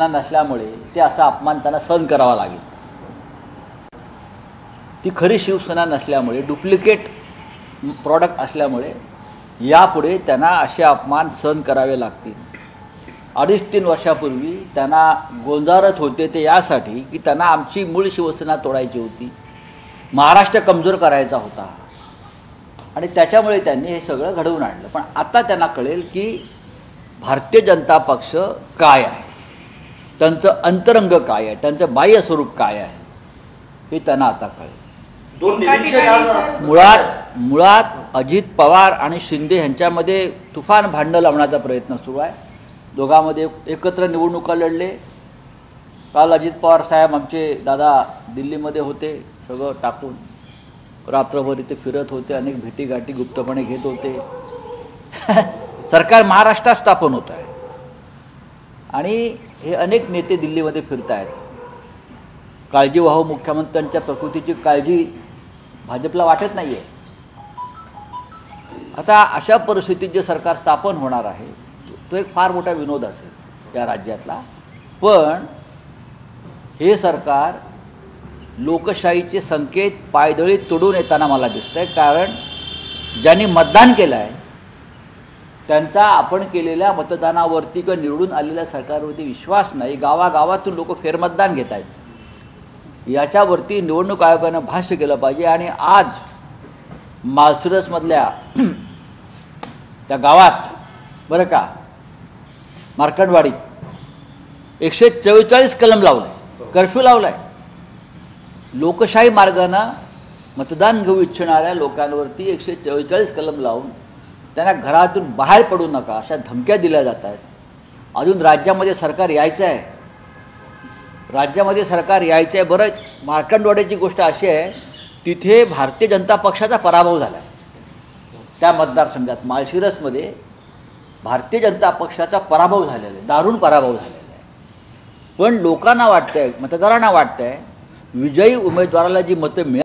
शिवसेना नसल्यामुळे ते असा अपमान त्यांना सहन करावा लागेल. ती खरी शिवसेना नसल्यामुळे डुप्लिकेट प्रॉडक्ट असल्यामुळे यापुढे त्यांना असे अपमान सहन करावे लागतील. 2.5-3 वर्षापूर्वी त्यांना गोंजारत होते ते यासाठी की त्यांना आमची मूळ शिवसेना तोडायची होती, महाराष्ट्र कमजोर करायचा होता आणि त्याच्यामुळे त्यांनी हे सगळं घडवून आणलं. पण आता त्यांना कळेल की भारतीय जनता पक्ष काय आहे, त्यांचं अंतरंग काय आहे, त्यांचं बाह्य स्वरूप काय आहे हे त्यांना आता कळेल. मुळात अजित पवार आणि शिंदे यांच्यामध्ये तुफान भांडण लावण्याचा प्रयत्न सुरू आहे. दोघांमध्ये एकत्र निवडणुका लढले. काल अजित पवार साहेब आमचे दादा दिल्लीमध्ये होते, सगळं टाकून रात्रभर इथे फिरत होते, अनेक भेटीगाठी गुप्तपणे घेत होते. सरकार महाराष्ट्रात स्थापन होत आहे आणि हे अनेक नेते दिल्लीमध्ये फिरत आहेत. काळजीवाहू मुख्यमंत्र्यांच्या प्रकृतीची काळजी भाजपला वाटत नाही आहे. आता अशा परिस्थितीत जे सरकार स्थापन होणार आहे तो एक फार मोठा विनोद असेल या राज्यातला. पण हे सरकार लोकशाहीचे संकेत पायदळी तोडून येताना मला दिसतंय. कारण ज्यांनी मतदान केलं आहे त्यांचा आपण केलेल्या मतदानावरती किंवा निवडून आलेल्या सरकारवरती विश्वास नाही. गावागावातून लोक फेरमतदान घेत आहेत. याच्यावरती निवडणूक आयोगानं भाष्य केलं पाहिजे. आणि आज माळशिरसमधल्या त्या गावात बरं का मार्कंडवाडीत 144 कलम लावलाय, कर्फ्यू लावलाय. लोकशाही मार्गानं मतदान घेऊ इच्छिणाऱ्या लोकांवरती 144 कलम लावून त्यांना घरातून बाहेर पडू नका अशा धमक्या दिल्या जात आहेत. अजून राज्यामध्ये सरकार यायचं आहे, राज्यामध्ये सरकार यायचं आहे. बरं, मार्कंडवाडीची गोष्ट अशी आहे, तिथे भारतीय जनता पक्षाचा पराभव झाला आहे. त्या मतदारसंघात माळशिरसमध्ये भारतीय जनता पक्षाचा पराभव झालेला आहे, दारुण पराभव झालेला आहे. पण लोकांना वाटतंय, मतदारांना वाटतंय विजयी उमेदवाराला जी मतं मिळाली